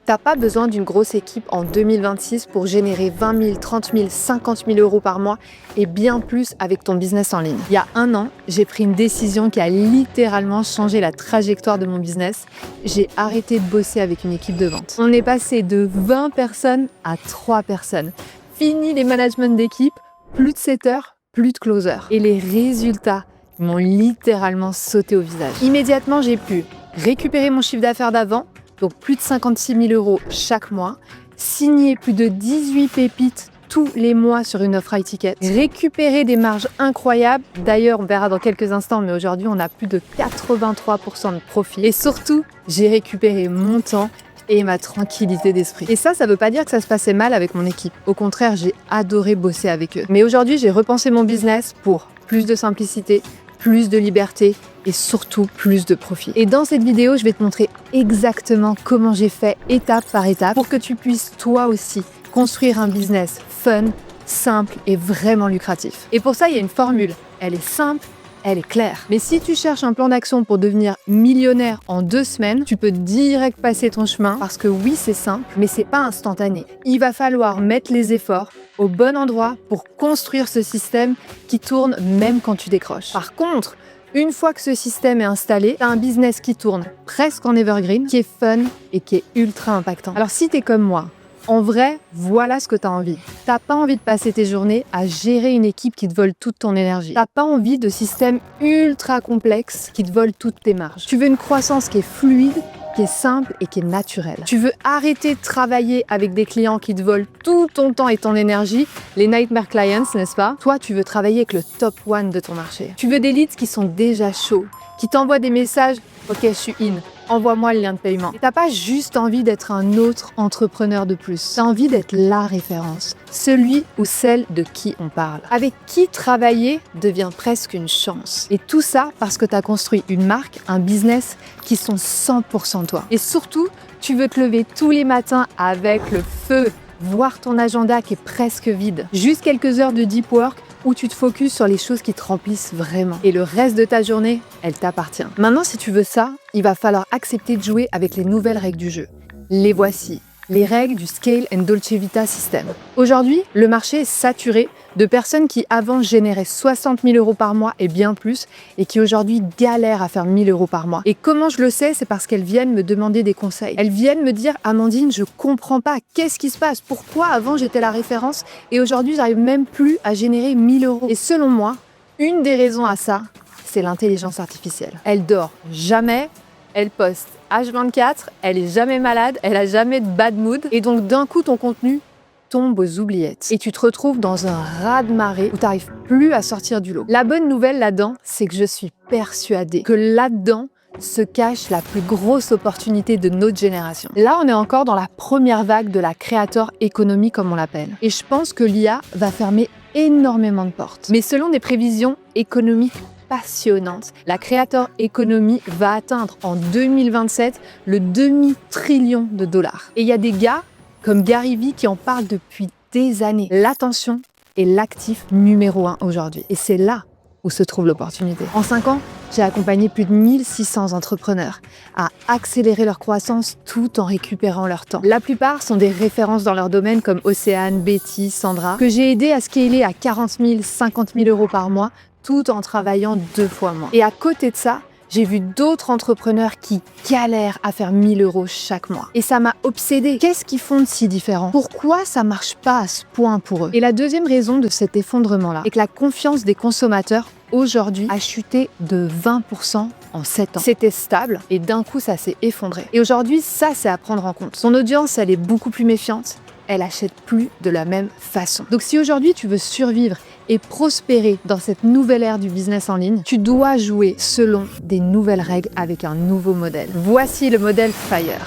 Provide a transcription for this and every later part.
T'as pas besoin d'une grosse équipe en 2026 pour générer 20 000, 30 000, 50 000 euros par mois et bien plus avec ton business en ligne. Il y a 1 an, j'ai pris une décision qui a littéralement changé la trajectoire de mon business. J'ai arrêté de bosser avec une équipe de vente. On est passé de 20 personnes à 3 personnes. Fini les managements d'équipe, plus de setters, plus de closers. Et les résultats m'ont littéralement sauté au visage. Immédiatement, j'ai pu récupérer mon chiffre d'affaires d'avant, donc plus de 56 000 euros chaque mois, signer plus de 18 pépites tous les mois sur une offre high ticket, récupérer des marges incroyables, d'ailleurs on verra dans quelques instants, mais aujourd'hui on a plus de 83% de profit, et surtout j'ai récupéré mon temps et ma tranquillité d'esprit. Et ça veut pas dire que ça se passait mal avec mon équipe, au contraire j'ai adoré bosser avec eux. Mais aujourd'hui j'ai repensé mon business pour plus de simplicité, plus de liberté et surtout plus de profit. Et dans cette vidéo, je vais te montrer exactement comment j'ai fait étape par étape pour que tu puisses toi aussi construire un business fun, simple et vraiment lucratif. Et pour ça, il y a une formule. Elle est simple, elle est claire. Mais si tu cherches un plan d'action pour devenir millionnaire en 2 semaines, tu peux direct passer ton chemin parce que oui, c'est simple, mais c'est pas instantané. Il va falloir mettre les efforts au bon endroit pour construire ce système qui tourne même quand tu décroches. Par contre, une fois que ce système est installé, tu as un business qui tourne presque en evergreen, qui est fun et qui est ultra impactant. Alors si tu es comme moi, en vrai, voilà ce que tu as envie. T'as pas envie de passer tes journées à gérer une équipe qui te vole toute ton énergie. T'as pas envie de systèmes ultra complexes qui te volent toutes tes marges. Tu veux une croissance qui est fluide, qui est simple et qui est naturelle. Tu veux arrêter de travailler avec des clients qui te volent tout ton temps et ton énergie, les nightmare clients, n'est-ce pas? Toi, tu veux travailler avec le top 1 de ton marché. Tu veux des leads qui sont déjà chauds, qui t'envoient des messages « Ok, je suis in ». Envoie-moi le lien de paiement. Et t'as pas juste envie d'être un autre entrepreneur de plus. T'as envie d'être la référence. Celui ou celle de qui on parle. Avec qui travailler devient presque une chance. Et tout ça parce que t'as construit une marque, un business qui sont 100% toi. Et surtout, tu veux te lever tous les matins avec le feu. Voir ton agenda qui est presque vide. Juste quelques heures de deep work où tu te focuses sur les choses qui te remplissent vraiment. Et le reste de ta journée, elle t'appartient. Maintenant, si tu veux ça, il va falloir accepter de jouer avec les nouvelles règles du jeu. Les voici. Les règles du Scale and Dolce Vita System. Aujourd'hui, le marché est saturé de personnes qui avant généraient 60 000 euros par mois et bien plus, et qui aujourd'hui galèrent à faire 1 000 euros par mois. Et comment je le sais? C'est parce qu'elles viennent me demander des conseils. Elles viennent me dire « Amandine, je comprends pas, qu'est-ce qui se passe? Pourquoi avant j'étais la référence et aujourd'hui j'arrive même plus à générer 1 000 euros ?» Et selon moi, une des raisons à ça, c'est l'intelligence artificielle. Elle dort jamais, elle poste H24, elle est jamais malade, elle a jamais de bad mood. Et donc d'un coup, ton contenu tombe aux oubliettes. Et tu te retrouves dans un raz-de-marée où tu n'arrives plus à sortir du lot. La bonne nouvelle là-dedans, c'est que je suis persuadée que là-dedans se cache la plus grosse opportunité de notre génération. Là, on est encore dans la première vague de la creator economy, comme on l'appelle. Et je pense que l'IA va fermer énormément de portes. Mais selon des prévisions économiques passionnante. La creator economy va atteindre en 2027 le demi-trillion de dollars. Et il y a des gars comme Gary Vee qui en parlent depuis des années. L'attention est l'actif numéro 1 aujourd'hui. Et c'est là où se trouve l'opportunité. En 5 ans, j'ai accompagné plus de 1600 entrepreneurs à accélérer leur croissance tout en récupérant leur temps. La plupart sont des références dans leur domaine comme Océane, Betty, Sandra, que j'ai aidé à scaler à 40 000, 50 000 euros par mois tout en travaillant 2 fois moins. Et à côté de ça, j'ai vu d'autres entrepreneurs qui galèrent à faire 1 000 euros chaque mois. Et ça m'a obsédée. Qu'est-ce qu'ils font de si différent? Pourquoi ça marche pas à ce point pour eux? Et la deuxième raison de cet effondrement-là est que la confiance des consommateurs aujourd'hui a chuté de 20% en 7 ans. C'était stable et d'un coup, ça s'est effondré. Et aujourd'hui, ça, c'est à prendre en compte. Son audience, elle est beaucoup plus méfiante. Elle achète plus de la même façon. Donc si aujourd'hui, tu veux survivre et prospérer dans cette nouvelle ère du business en ligne, tu dois jouer selon des nouvelles règles avec un nouveau modèle. Voici le modèle FIRE.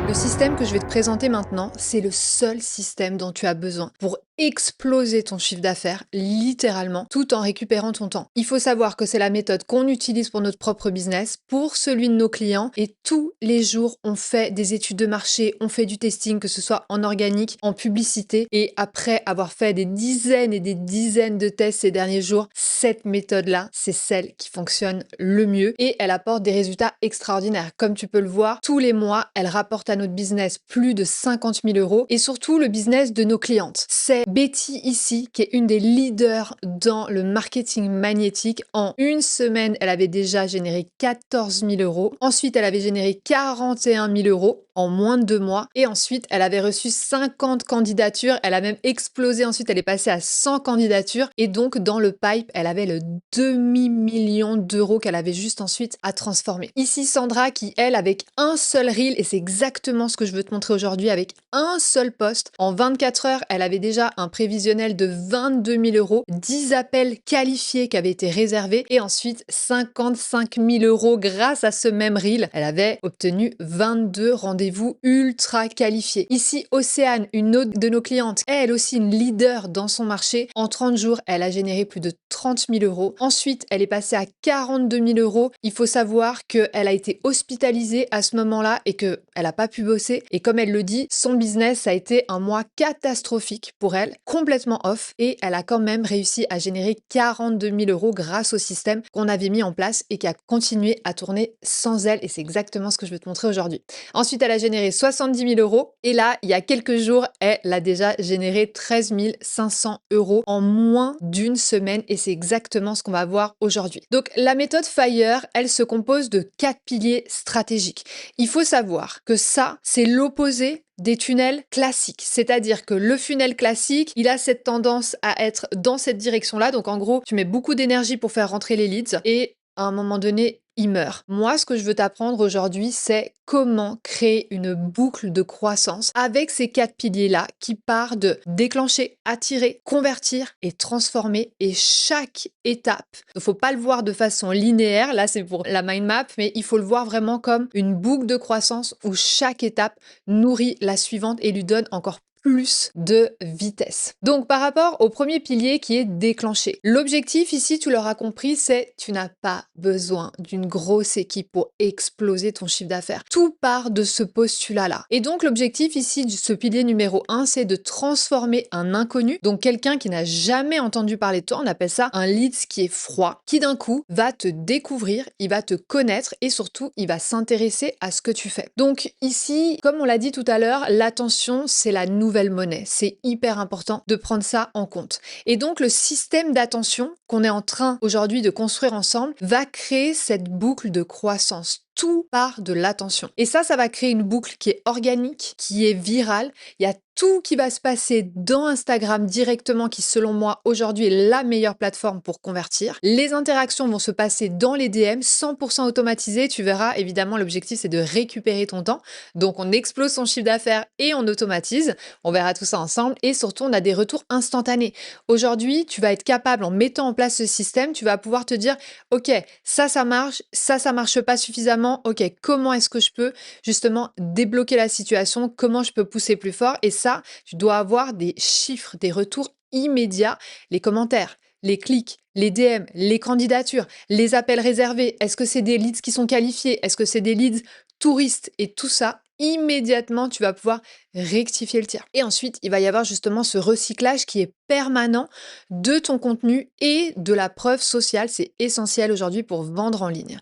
Le système que je vais te présenter maintenant, c'est le seul système dont tu as besoin pour exploser ton chiffre d'affaires, littéralement, tout en récupérant ton temps. Il faut savoir que c'est la méthode qu'on utilise pour notre propre business, pour celui de nos clients, et tous les jours, on fait des études de marché, on fait du testing, que ce soit en organique, en publicité, et après avoir fait des dizaines et des dizaines de tests ces derniers jours, cette méthode-là, c'est celle qui fonctionne le mieux et elle apporte des résultats extraordinaires. Comme tu peux le voir, tous les mois, elle rapporte à notre business plus de 50 000 euros et surtout le business de nos clientes. C'est Betty ici qui est une des leaders dans le marketing magnétique. En une semaine, elle avait déjà généré 14 000 euros. Ensuite, elle avait généré 41 000 euros en moins de 2 mois. Et ensuite, elle avait reçu 50 candidatures. Elle a même explosé. Ensuite, elle est passée à 100 candidatures. Et donc, dans le pipe, elle avait le demi-million d'euros qu'elle avait juste ensuite à transformer. Ici, Sandra qui, elle, avec un seul reel, et c'est exactement ce que je veux te montrer aujourd'hui, avec un seul post, en 24 heures, elle avait déjà un prévisionnel de 22 000 euros, 10 appels qualifiés qui avaient été réservés et ensuite 55 000 euros grâce à ce même reel. Elle avait obtenu 22 rendez-vous ultra qualifiés. Ici, Océane, une autre de nos clientes, est elle aussi une leader dans son marché. En 30 jours, elle a généré plus de 30 000 euros. Ensuite, elle est passée à 42 000 euros. Il faut savoir qu'elle a été hospitalisée à ce moment-là et qu'elle n'a pas pu bosser. Et comme elle le dit, son business a été un mois catastrophique pour elle, complètement off. Et elle a quand même réussi à générer 42 000 euros grâce au système qu'on avait mis en place et qui a continué à tourner sans elle. Et c'est exactement ce que je veux te montrer aujourd'hui. Ensuite, elle a généré 70 000 euros. Et là, il y a quelques jours, elle a déjà généré 13 500 euros en moins d'une semaine. Et c'est exactement ce qu'on va voir aujourd'hui. Donc, la méthode FIRE, elle se compose de 4 piliers stratégiques. Il faut savoir que ça, c'est l'opposé des tunnels classiques. C'est-à-dire que le funnel classique, il a cette tendance à être dans cette direction-là. Donc, en gros, tu mets beaucoup d'énergie pour faire rentrer les leads et à un moment donné, il meurt. Moi, ce que je veux t'apprendre aujourd'hui, c'est comment créer une boucle de croissance avec ces 4 piliers-là qui part de déclencher, attirer, convertir et transformer. Et chaque étape, il ne faut pas le voir de façon linéaire, là c'est pour la mind map, mais il faut le voir vraiment comme une boucle de croissance où chaque étape nourrit la suivante et lui donne encore plus de vitesse. Donc par rapport au premier pilier qui est déclenché, l'objectif ici, tu l'auras compris, c'est tu n'as pas besoin d'une grosse équipe pour exploser ton chiffre d'affaires. Tout part de ce postulat-là. Et donc l'objectif ici de ce pilier numéro 1, c'est de transformer un inconnu, donc quelqu'un qui n'a jamais entendu parler de toi, on appelle ça un lead qui est froid, qui d'un coup va te découvrir, il va te connaître et surtout il va s'intéresser à ce que tu fais. Donc ici, comme on l'a dit tout à l'heure, l'attention, c'est la nouvelle monnaie. C'est hyper important de prendre ça en compte. Et donc, le système d'attention qu'on est en train aujourd'hui de construire ensemble va créer cette boucle de croissance. Tout part de l'attention. Et ça va créer une boucle qui est organique, qui est virale. Il y a tout qui va se passer dans Instagram directement, qui selon moi aujourd'hui est la meilleure plateforme pour convertir. Les interactions vont se passer dans les DM, 100% automatisées. Tu verras, évidemment, l'objectif c'est de récupérer ton temps. Donc on explose son chiffre d'affaires et on automatise. On verra tout ça ensemble. Et surtout, on a des retours instantanés. Aujourd'hui, tu vas être capable, en mettant en place ce système, tu vas pouvoir te dire, ok, ça marche, ça marche pas suffisamment. Ok, comment est-ce que je peux justement débloquer la situation? Comment je peux pousser plus fort? Et ça, tu dois avoir des chiffres, des retours immédiats, les commentaires, les clics, les DM, les candidatures, les appels réservés. Est-ce que c'est des leads qui sont qualifiés? Est-ce que c'est des leads touristes? Et tout ça, immédiatement, tu vas pouvoir rectifier le tir. Et ensuite, il va y avoir justement ce recyclage qui est permanent de ton contenu et de la preuve sociale. C'est essentiel aujourd'hui pour vendre en ligne.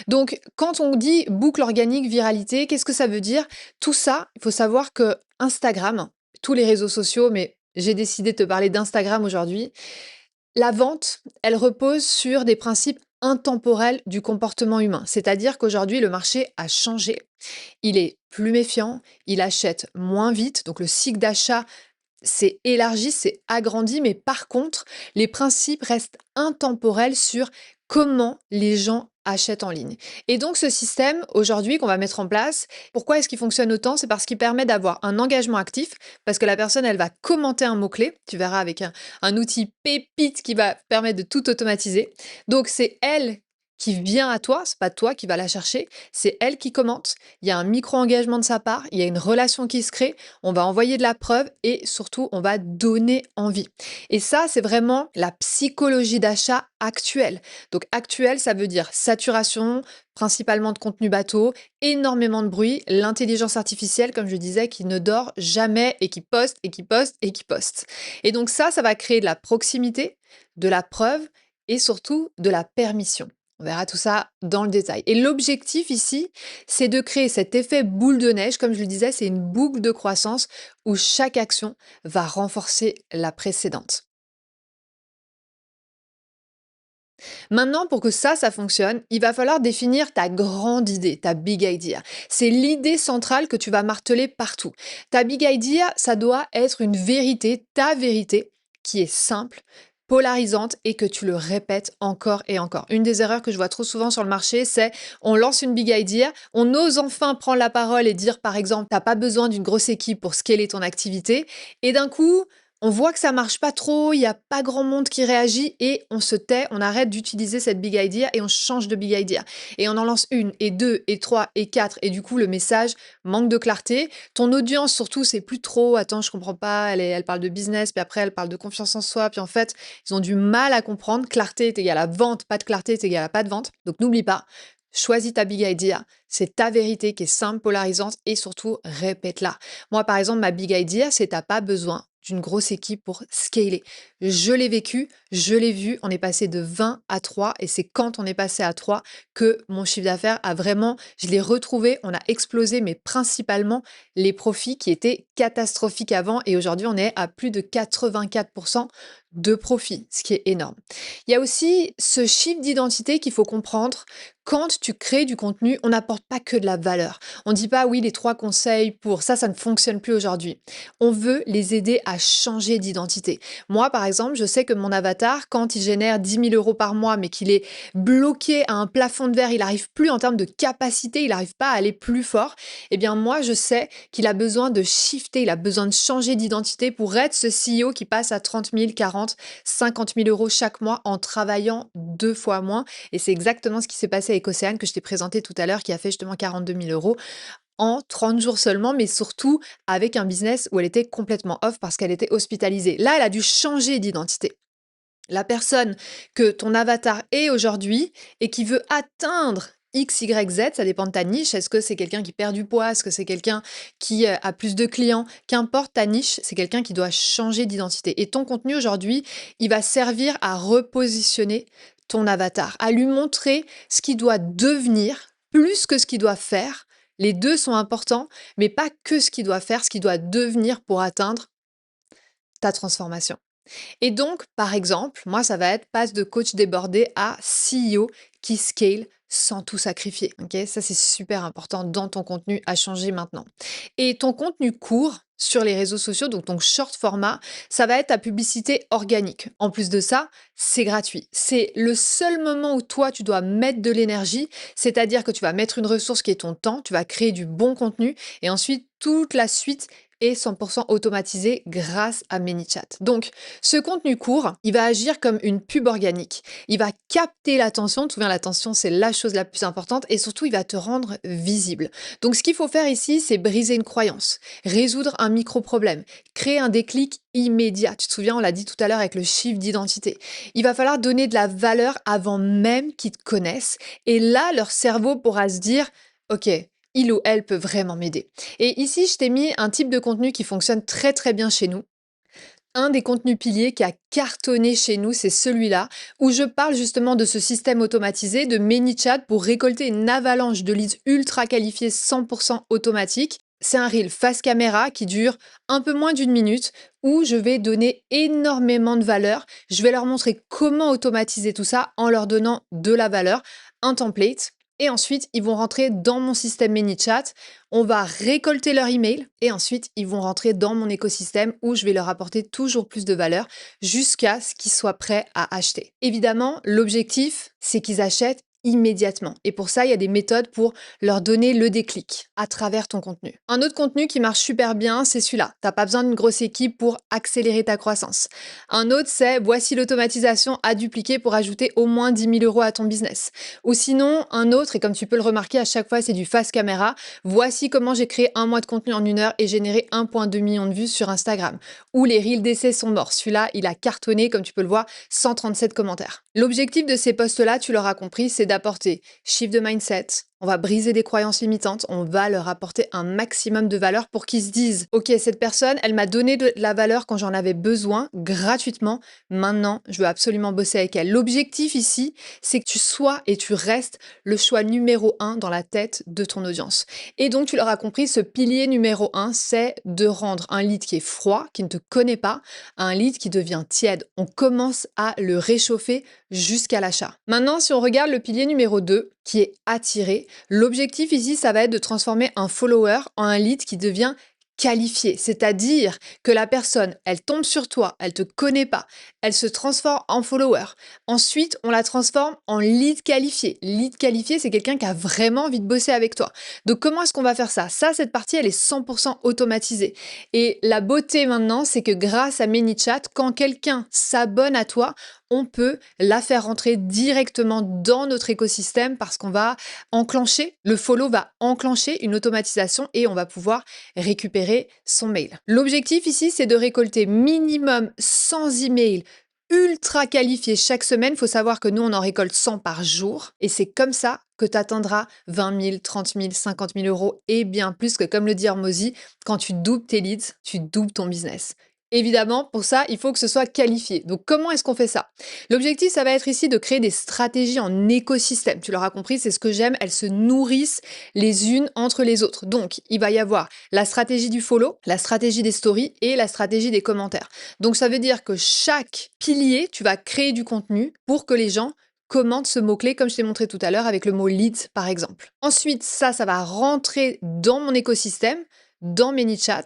Donc, quand on dit boucle organique, viralité, qu'est-ce que ça veut dire? Tout ça, il faut savoir que Instagram, tous les réseaux sociaux, mais j'ai décidé de te parler d'Instagram aujourd'hui, la vente, elle repose sur des principes intemporels du comportement humain. C'est-à-dire qu'aujourd'hui, le marché a changé. Il est plus méfiant, il achète moins vite, donc le cycle d'achat s'est élargi, s'est agrandi, mais par contre, les principes restent intemporels sur comment les gens achètent en ligne. Et donc ce système, aujourd'hui, qu'on va mettre en place, pourquoi est-ce qu'il fonctionne autant? C'est parce qu'il permet d'avoir un engagement actif, parce que la personne, elle va commenter un mot-clé, tu verras avec un outil pépite qui va permettre de tout automatiser. Donc c'est elle qui vient à toi, c'est pas toi qui va la chercher, c'est elle qui commente. Il y a un micro-engagement de sa part, il y a une relation qui se crée, on va envoyer de la preuve et surtout, on va donner envie. Et ça, c'est vraiment la psychologie d'achat actuelle. Donc actuelle, ça veut dire saturation, principalement de contenu bateau, énormément de bruit, l'intelligence artificielle, comme je disais, qui ne dort jamais et qui poste et qui poste et qui poste. Et donc ça va créer de la proximité, de la preuve et surtout de la permission. On verra tout ça dans le détail. Et l'objectif ici, c'est de créer cet effet boule de neige. Comme je le disais, c'est une boucle de croissance où chaque action va renforcer la précédente. Maintenant, pour que ça fonctionne, il va falloir définir ta grande idée, ta big idea. C'est l'idée centrale que tu vas marteler partout. Ta big idea, ça doit être une vérité, ta vérité, qui est simple, polarisante et que tu le répètes encore et encore. Une des erreurs que je vois trop souvent sur le marché, c'est on lance une big idea, on ose enfin prendre la parole et dire par exemple, t'as pas besoin d'une grosse équipe pour scaler ton activité et d'un coup, on voit que ça marche pas trop, il y a pas grand monde qui réagit et on se tait, on arrête d'utiliser cette big idea et on change de big idea. Et on en lance une et deux et trois et quatre et du coup le message manque de clarté. Ton audience surtout c'est plus trop, attends je comprends pas, elle parle de business puis après elle parle de confiance en soi puis en fait ils ont du mal à comprendre. Clarté est égal à vente, pas de clarté est égal à pas de vente. Donc n'oublie pas, choisis ta big idea, c'est ta vérité qui est simple, polarisante et surtout répète-la. Moi par exemple ma big idea c'est t'as pas besoin d'une grosse équipe pour scaler. Je l'ai vécu, je l'ai vu, on est passé de 20 à 3 et c'est quand on est passé à 3 que mon chiffre d'affaires a vraiment, je l'ai retrouvé, on a explosé, mais principalement les profits qui étaient catastrophiques avant et aujourd'hui on est à plus de 84% de profit, ce qui est énorme. Il y a aussi ce chiffre d'identité qu'il faut comprendre. Quand tu crées du contenu, on n'apporte pas que de la valeur. On ne dit pas oui, les 3 conseils pour ça ne fonctionne plus aujourd'hui. On veut les aider à changer d'identité. Moi, par exemple, je sais que mon avatar, quand il génère 10 000 euros par mois, mais qu'il est bloqué à un plafond de verre, il n'arrive plus en termes de capacité, il n'arrive pas à aller plus fort, eh bien moi, je sais qu'il a besoin de shifter, il a besoin de changer d'identité pour être ce CEO qui passe à 30 000, 40, 50 000 euros chaque mois en travaillant 2 fois moins. Et c'est exactement ce qui s'est passé avec Océane, que je t'ai présenté tout à l'heure, qui a fait justement 42 000 euros en 30 jours seulement, mais surtout avec un business où elle était complètement off parce qu'elle était hospitalisée. Là, elle a dû changer d'identité. La personne que ton avatar est aujourd'hui et qui veut atteindre X, Y, Z, ça dépend de ta niche. Est-ce que c'est quelqu'un qui perd du poids? Est-ce que c'est quelqu'un qui a plus de clients? Qu'importe ta niche, c'est quelqu'un qui doit changer d'identité. Et ton contenu aujourd'hui, il va servir à repositionner ton avatar, à lui montrer ce qu'il doit devenir plus que ce qu'il doit faire. Les deux sont importants, mais pas que ce qu'il doit faire, ce qu'il doit devenir pour atteindre ta transformation. Et donc, par exemple, moi, ça va être passe de coach débordé à CEO qui scale sans tout sacrifier. Ok, ça, c'est super important dans ton contenu à changer maintenant. Et ton contenu court sur les réseaux sociaux, donc ton short format, ça va être ta publicité organique. En plus de ça, c'est gratuit. C'est le seul moment où toi, tu dois mettre de l'énergie, c'est-à-dire que tu vas mettre une ressource qui est ton temps, tu vas créer du bon contenu et ensuite toute la suite est 100% automatisé grâce à ManyChat. Donc, ce contenu court, il va agir comme une pub organique. Il va capter l'attention. Tu te souviens, l'attention, c'est la chose la plus importante et surtout, il va te rendre visible. Donc, ce qu'il faut faire ici, c'est briser une croyance, résoudre un micro-problème, créer un déclic immédiat. Tu te souviens, on l'a dit tout à l'heure avec le chiffre d'identité. Il va falloir donner de la valeur avant même qu'ils te connaissent. Et là, leur cerveau pourra se dire, OK, il ou elle peut vraiment m'aider. Et ici, je t'ai mis un type de contenu qui fonctionne très très bien chez nous. Un des contenus piliers qui a cartonné chez nous, c'est celui-là, où je parle justement de ce système automatisé de ManyChat pour récolter une avalanche de leads ultra qualifiés 100% automatiques. C'est un reel face caméra qui dure un peu moins d'une minute où je vais donner énormément de valeur. Je vais leur montrer comment automatiser tout ça en leur donnant de la valeur, un template. Et ensuite, ils vont rentrer dans mon système ManyChat. On va récolter leur email et ensuite, ils vont rentrer dans mon écosystème où je vais leur apporter toujours plus de valeur jusqu'à ce qu'ils soient prêts à acheter. Évidemment, l'objectif, c'est qu'ils achètent immédiatement. Et pour ça, il y a des méthodes pour leur donner le déclic à travers ton contenu. Un autre contenu qui marche super bien, c'est celui-là. T'as pas besoin d'une grosse équipe pour accélérer ta croissance. Un autre, c'est voici l'automatisation à dupliquer pour ajouter au moins 10 000 euros à ton business. Ou sinon, un autre, et comme tu peux le remarquer à chaque fois, c'est du face caméra. Voici comment j'ai créé 1 mois de contenu en 1 heure et généré 1,2 million de vues sur Instagram. Ou les reels d'essai sont morts. Celui-là, il a cartonné, comme tu peux le voir, 137 commentaires. L'objectif de ces posts-là, tu l'auras compris, c'est d'apporter shift de mindset. On va briser des croyances limitantes, on va leur apporter un maximum de valeur pour qu'ils se disent « Ok, cette personne, elle m'a donné de la valeur quand j'en avais besoin, gratuitement. Maintenant, je veux absolument bosser avec elle. » L'objectif ici, c'est que tu sois et tu restes le choix numéro 1 dans la tête de ton audience. Et donc, tu l'auras compris, ce pilier numéro 1, c'est de rendre un lead qui est froid, qui ne te connaît pas, à un lead qui devient tiède. On commence à le réchauffer jusqu'à l'achat. Maintenant, si on regarde le pilier numéro 2, qui est attiré, l'objectif ici, ça va être de transformer un follower en un lead qui devient qualifié, c'est-à-dire que la personne, elle tombe sur toi, elle te connaît pas, elle se transforme en follower. Ensuite, on la transforme en lead qualifié. Lead qualifié, c'est quelqu'un qui a vraiment envie de bosser avec toi. Donc, comment est-ce qu'on va faire ça? Ça, cette partie, elle est 100% automatisée. Et la beauté maintenant, c'est que grâce à ManyChat, quand quelqu'un s'abonne à toi, on peut la faire rentrer directement dans notre écosystème parce qu'on va enclencher, le follow va enclencher une automatisation et on va pouvoir récupérer son mail. L'objectif ici, c'est de récolter minimum 100 emails ultra qualifiés chaque semaine. Il faut savoir que nous, on en récolte 100 par jour et c'est comme ça que tu atteindras 20 000, 30 000, 50 000 euros et bien plus que, comme le dit Hormozy, quand tu doubles tes leads, tu doubles ton business. Évidemment, pour ça, il faut que ce soit qualifié. Donc, comment est-ce qu'on fait ça? L'objectif, ça va être ici de créer des stratégies en écosystème. Tu l'auras compris, c'est ce que j'aime. Elles se nourrissent les unes entre les autres. Donc, il va y avoir la stratégie du follow, la stratégie des stories et la stratégie des commentaires. Donc, ça veut dire que chaque pilier, tu vas créer du contenu pour que les gens commentent ce mot-clé, comme je t'ai montré tout à l'heure avec le mot leads, par exemple. Ensuite, ça va rentrer dans mon écosystème, dans ManyChat,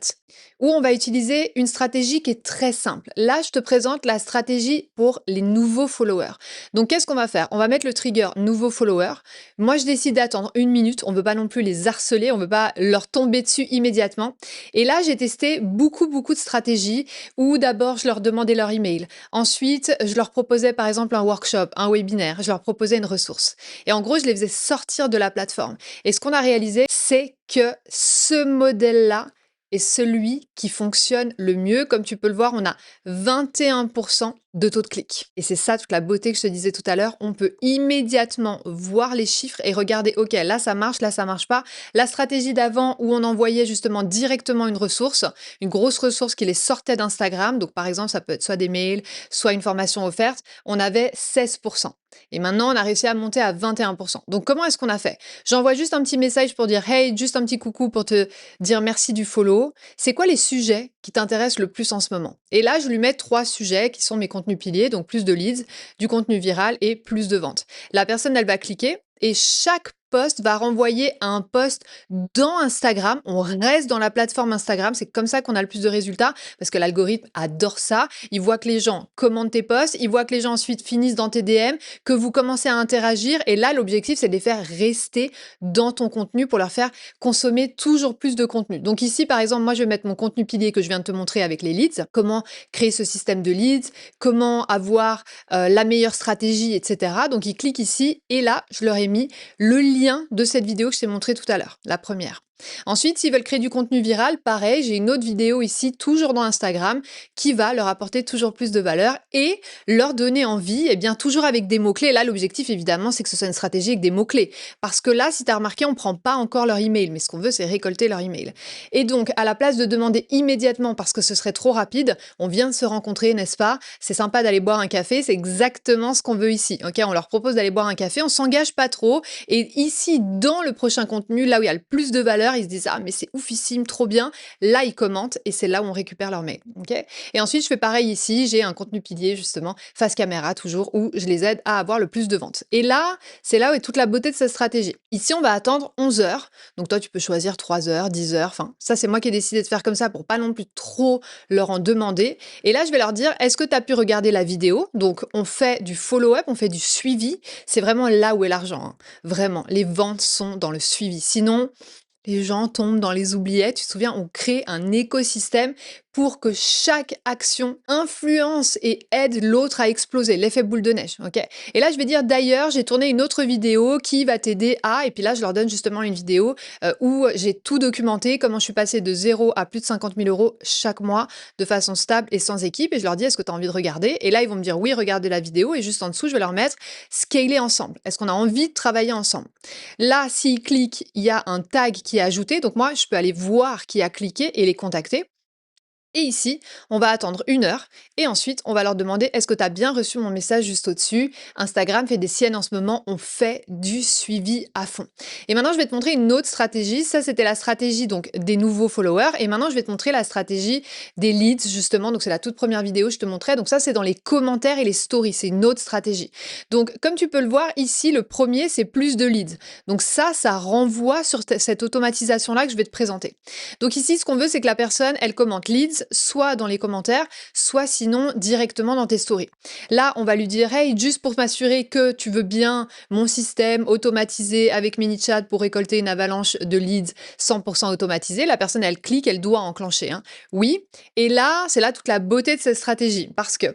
où on va utiliser une stratégie qui est très simple. Là, je te présente la stratégie pour les nouveaux followers. Donc, qu'est-ce qu'on va faire? On va mettre le trigger nouveau follower. Moi, je décide d'attendre 1 minute. On ne veut pas non plus les harceler. On ne veut pas leur tomber dessus immédiatement. Et là, j'ai testé beaucoup de stratégies où d'abord, je leur demandais leur email. Ensuite, je leur proposais par exemple un workshop, un webinaire. Je leur proposais une ressource. Et en gros, je les faisais sortir de la plateforme. Et ce qu'on a réalisé, c'est que ce modèle-là est celui qui fonctionne le mieux. Comme tu peux le voir, on a 21% de taux de clic. Et c'est ça toute la beauté que je te disais tout à l'heure. On peut immédiatement voir les chiffres et regarder, ok, là ça marche pas. La stratégie d'avant où on envoyait justement directement une ressource, une grosse ressource qui les sortait d'Instagram, donc par exemple ça peut être soit des mails, soit une formation offerte, on avait 16%. Et maintenant, on a réussi à monter à 21%. Donc, comment est-ce qu'on a fait? J'envoie juste un petit message pour dire « Hey », juste un petit coucou pour te dire merci du follow. C'est quoi les sujets qui t'intéressent le plus en ce moment? Et là, je lui mets 3 sujets qui sont mes contenus piliers, donc plus de leads, du contenu viral et plus de ventes. La personne, elle va cliquer et chaque post va renvoyer à un post dans Instagram. On reste dans la plateforme Instagram. C'est comme ça qu'on a le plus de résultats parce que l'algorithme adore ça. Il voit que les gens commentent tes posts, il voit que les gens ensuite finissent dans tes DM, que vous commencez à interagir. Et là, l'objectif, c'est de les faire rester dans ton contenu pour leur faire consommer toujours plus de contenu. Donc ici, par exemple, moi, je vais mettre mon contenu pilier que je viens de te montrer avec les leads. Comment créer ce système de leads, comment avoir la meilleure stratégie, etc. Donc, ils cliquent ici et là, je leur ai mis le lien de cette vidéo que je t'ai montré tout à l'heure, la première. Ensuite, s'ils veulent créer du contenu viral, pareil, j'ai une autre vidéo ici, toujours dans Instagram, qui va leur apporter toujours plus de valeur et leur donner envie, et bien toujours avec des mots-clés. Là, l'objectif, évidemment, c'est que ce soit une stratégie avec des mots-clés. Parce que là, si tu as remarqué, on ne prend pas encore leur email, mais ce qu'on veut, c'est récolter leur email. Et donc, à la place de demander immédiatement, parce que ce serait trop rapide, on vient de se rencontrer, n'est-ce pas? C'est sympa d'aller boire un café, c'est exactement ce qu'on veut ici. Ok, on leur propose d'aller boire un café, on s'engage pas trop. Et ici, dans le prochain contenu, là où il y a le plus de valeur, heure, ils se disent: «Ah mais c'est oufissime, trop bien». Là, ils commentent et c'est là où on récupère leur mail, OK? Et ensuite, je fais pareil ici, j'ai un contenu pilier justement, face caméra toujours, où je les aide à avoir le plus de ventes. Et là, c'est là où est toute la beauté de cette stratégie. Ici, on va attendre 11 heures. Donc toi, tu peux choisir 3 heures, 10 heures. Enfin, ça, c'est moi qui ai décidé de faire comme ça pour pas non plus trop leur en demander. Et là, je vais leur dire, est-ce que tu as pu regarder la vidéo? Donc, on fait du follow-up, on fait du suivi. C'est vraiment là où est l'argent, hein. Vraiment, les ventes sont dans le suivi. Sinon, les gens tombent dans les oubliettes. Tu te souviens, on crée un écosystème pour que chaque action influence et aide l'autre à exploser, l'effet boule de neige, ok? Et là, je vais dire, d'ailleurs, j'ai tourné une autre vidéo qui va t'aider à, et puis là, je leur donne justement une vidéo où j'ai tout documenté, comment je suis passée de 0 à plus de 50 000 euros chaque mois de façon stable et sans équipe, et je leur dis, est-ce que tu as envie de regarder? Et là, ils vont me dire, oui, regardez la vidéo, et juste en dessous, je vais leur mettre, scaler ensemble. Est-ce qu'on a envie de travailler ensemble? Là, s'ils cliquent, il y a un tag qui est ajouté, donc moi, je peux aller voir qui a cliqué et les contacter. Et ici, on va attendre 1 heure et ensuite, on va leur demander est-ce que tu as bien reçu mon message juste au-dessus? Instagram fait des siennes en ce moment, on fait du suivi à fond. Et maintenant, je vais te montrer une autre stratégie. Ça, c'était la stratégie donc des nouveaux followers. Et maintenant, je vais te montrer la stratégie des leads, justement. Donc, c'est la toute première vidéo, je te montrais. Donc, ça, c'est dans les commentaires et les stories. C'est une autre stratégie. Donc, comme tu peux le voir ici, le premier, c'est plus de leads. Donc, ça renvoie sur cette automatisation-là que je vais te présenter. Donc, ici, ce qu'on veut, c'est que la personne, elle commente leads, soit dans les commentaires, soit sinon directement dans tes stories. Là, on va lui dire, hey, juste pour m'assurer que tu veux bien mon système automatisé avec MiniChat pour récolter une avalanche de leads 100% automatisé. La personne, elle clique, elle doit enclencher, hein. Oui. Et là, c'est là toute la beauté de cette stratégie. Parce que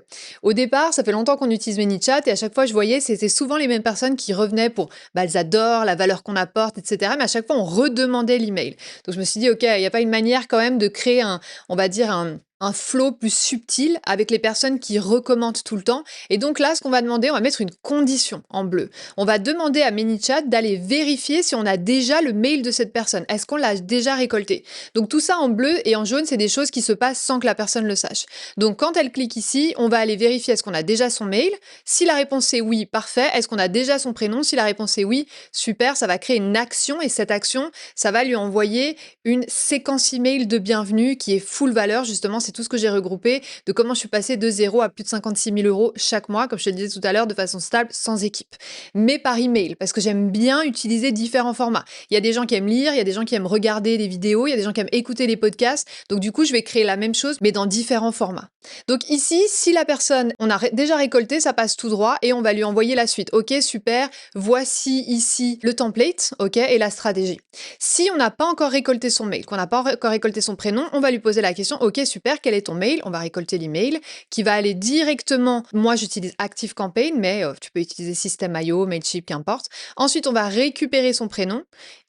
au départ, ça fait longtemps qu'on utilise MiniChat et à chaque fois, je voyais, c'était souvent les mêmes personnes qui revenaient pour, elles adorent la valeur qu'on apporte, etc. Mais à chaque fois, on redemandait l'email. Donc, je me suis dit, OK, il n'y a pas une manière quand même de créer on va dire, un flow plus subtil avec les personnes qui recommandent tout le temps. Et donc là, ce qu'on va demander, on va mettre une condition en bleu. On va demander à ManyChat d'aller vérifier si on a déjà le mail de cette personne. Est-ce qu'on l'a déjà récolté? Donc tout ça en bleu et en jaune, c'est des choses qui se passent sans que la personne le sache. Donc quand elle clique ici, on va aller vérifier est-ce qu'on a déjà son mail. Si la réponse est oui, parfait. Est-ce qu'on a déjà son prénom? Si la réponse est oui, super, ça va créer une action et cette action, ça va lui envoyer une séquence email de bienvenue qui est full valeur, justement. C'est tout ce que j'ai regroupé de comment je suis passée de 0 à plus de 56 000 euros chaque mois, comme je te le disais tout à l'heure, de façon stable, sans équipe. Mais par email, parce que j'aime bien utiliser différents formats. Il y a des gens qui aiment lire, il y a des gens qui aiment regarder des vidéos, il y a des gens qui aiment écouter les podcasts. Donc du coup, je vais créer la même chose, mais dans différents formats. Donc ici, si la personne, on a déjà récolté, ça passe tout droit et on va lui envoyer la suite. Ok, super, voici ici le template, ok, et la stratégie. Si on n'a pas encore récolté son mail, qu'on n'a pas encore récolté son prénom, on va lui poser la question, ok, super, quel est ton mail? On va récolter l'email qui va aller directement, moi j'utilise ActiveCampaign, mais tu peux utiliser System.io, Mailchimp, qu'importe. Ensuite, on va récupérer son prénom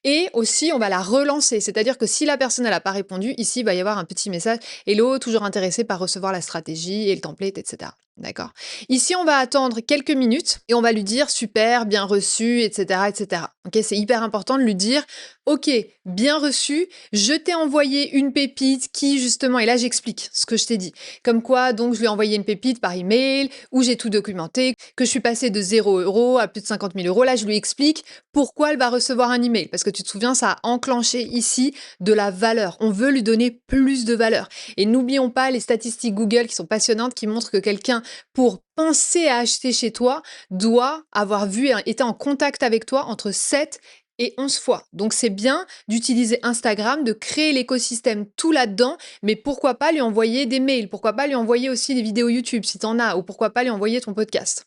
et aussi on va la relancer. C'est-à-dire que si la personne n'a pas répondu, ici il va y avoir un petit message, hello, toujours intéressé par recevoir la stratégie et le template, etc. D'accord. Ici, on va attendre quelques minutes et on va lui dire super, bien reçu, etc., etc. Ok, c'est hyper important de lui dire ok, bien reçu, je t'ai envoyé une pépite qui justement, et là j'explique ce que je t'ai dit, comme quoi donc je lui ai envoyé une pépite par email où j'ai tout documenté, que je suis passée de 0 euros à plus de 50 000 euros. Là, je lui explique pourquoi elle va recevoir un email, parce que tu te souviens, ça a enclenché ici de la valeur. On veut lui donner plus de valeur. Et n'oublions pas les statistiques Google qui sont passionnantes, qui montrent que quelqu'un, pour penser à acheter chez toi, doit avoir été en contact avec toi entre 7 et 11 fois. Donc c'est bien d'utiliser Instagram, de créer l'écosystème tout là-dedans, mais pourquoi pas lui envoyer des mails, pourquoi pas lui envoyer aussi des vidéos YouTube si t'en as, ou pourquoi pas lui envoyer ton podcast.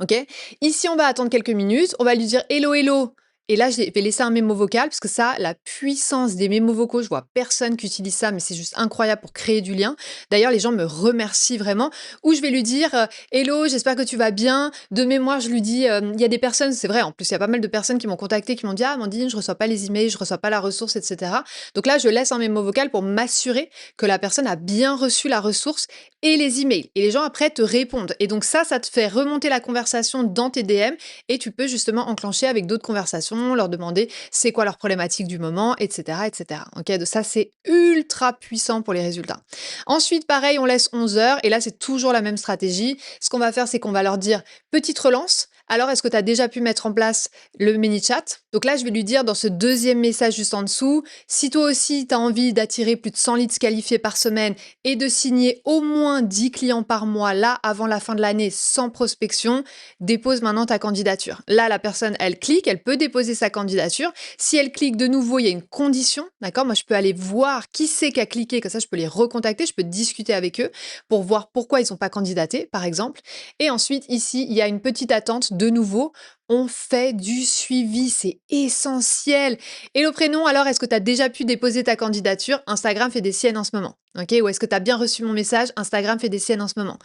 Ok? Ici, on va attendre quelques minutes, on va lui dire hello, hello. Et là, je vais laisser un mémo vocal parce que ça, la puissance des mémos vocaux, je vois personne qui utilise ça, mais c'est juste incroyable pour créer du lien. D'ailleurs, les gens me remercient vraiment. Ou je vais lui dire hello, j'espère que tu vas bien. De mémoire, je lui dis il y a des personnes, c'est vrai, en plus, il y a pas mal de personnes qui m'ont contacté, qui m'ont dit ah, Amandine, je reçois pas les emails, je reçois pas la ressource, etc. Donc là, je laisse un mémo vocal pour m'assurer que la personne a bien reçu la ressource et les emails. Et les gens après te répondent. Et donc ça te fait remonter la conversation dans tes DM et tu peux justement enclencher avec d'autres conversations, leur demander c'est quoi leur problématique du moment, etc., etc. Ok, donc ça c'est ultra puissant pour les résultats. Ensuite, pareil, on laisse 11 heures et là c'est toujours la même stratégie. Ce qu'on va faire, c'est qu'on va leur dire petite relance Alors, est-ce que tu as déjà pu mettre en place le mini-chat? Donc là, je vais lui dire dans ce deuxième message juste en dessous, si toi aussi, tu as envie d'attirer plus de 100 leads qualifiés par semaine et de signer au moins 10 clients par mois, là, avant la fin de l'année, sans prospection, dépose maintenant ta candidature. Là, la personne, elle clique, elle peut déposer sa candidature. Si elle clique de nouveau, il y a une condition, d'accord? Moi, je peux aller voir qui c'est qui a cliqué, comme ça, je peux les recontacter, je peux discuter avec eux pour voir pourquoi ils n'ont pas candidaté, par exemple. Et ensuite, ici, il y a une petite attente. De nouveau, on fait du suivi, c'est essentiel. Et le prénom, alors, est-ce que tu as déjà pu déposer ta candidature? Instagram fait des siennes en ce moment. Ok, ou est-ce que tu as bien reçu mon message? Instagram fait des siennes en ce moment.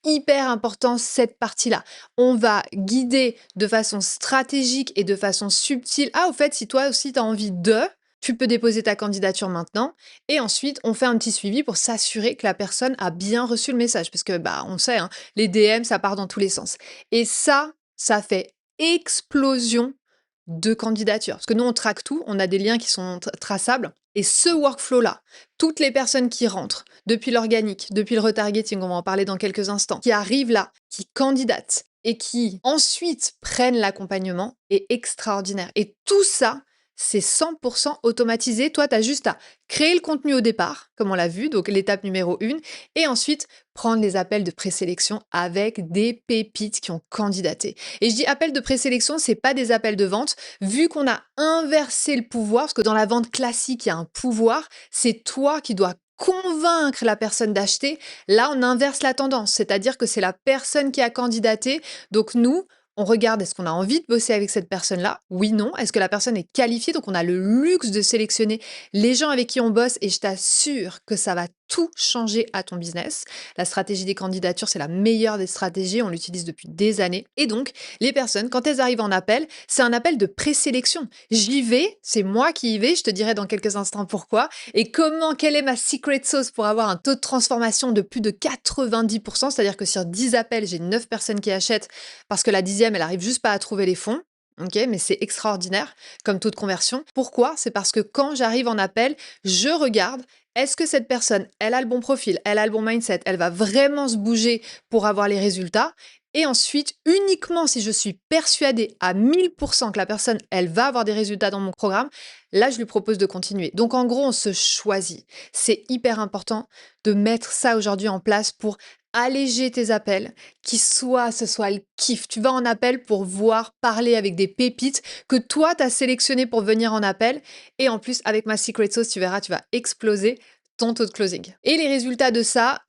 Hyper important cette partie-là. On va guider de façon stratégique et de façon subtile. Ah, au fait, si toi aussi tu as envie tu peux déposer ta candidature maintenant et ensuite on fait un petit suivi pour s'assurer que la personne a bien reçu le message parce que on sait, hein, les DM ça part dans tous les sens. Et ça fait explosion de candidatures parce que nous on traque tout, on a des liens qui sont traçables et ce workflow-là, toutes les personnes qui rentrent depuis l'organique, depuis le retargeting, on va en parler dans quelques instants, qui arrivent là, qui candidatent et qui ensuite prennent l'accompagnement est extraordinaire. Et tout ça, c'est 100% automatisé. Toi, tu as juste à créer le contenu au départ, comme on l'a vu, donc l'étape numéro 1, et ensuite prendre les appels de présélection avec des pépites qui ont candidaté. Et je dis appels de présélection, c'est pas des appels de vente, vu qu'on a inversé le pouvoir, parce que dans la vente classique, il y a un pouvoir, c'est toi qui dois convaincre la personne d'acheter. Là, on inverse la tendance, c'est-à-dire que c'est la personne qui a candidaté. Donc nous, on regarde, est-ce qu'on a envie de bosser avec cette personne-là? Oui, non. Est-ce que la personne est qualifiée? Donc, on a le luxe de sélectionner les gens avec qui on bosse et je t'assure que ça va tout changer à ton business. La stratégie des candidatures, c'est la meilleure des stratégies. On l'utilise depuis des années. Et donc, les personnes, quand elles arrivent en appel, c'est un appel de présélection. J'y vais, c'est moi qui y vais. Je te dirai dans quelques instants pourquoi. Et quelle est ma secret sauce pour avoir un taux de transformation de plus de 90%. C'est-à-dire que sur 10 appels, j'ai 9 personnes qui achètent parce que la 10e, elle arrive juste pas à trouver les fonds. Ok, mais c'est extraordinaire comme taux de conversion. Pourquoi? C'est parce que quand j'arrive en appel, je regarde, est-ce que cette personne, elle a le bon profil, elle a le bon mindset, elle va vraiment se bouger pour avoir les résultats? Et ensuite, uniquement si je suis persuadée à 1000% que la personne, elle va avoir des résultats dans mon programme, là, je lui propose de continuer. Donc, en gros, on se choisit. C'est hyper important de mettre ça aujourd'hui en place pour alléger tes appels, ce soit le kiff. Tu vas en appel pour voir, parler avec des pépites que toi, tu as sélectionnées pour venir en appel. Et en plus, avec ma secret sauce, tu verras, tu vas exploser ton taux de closing. Et les résultats de ça,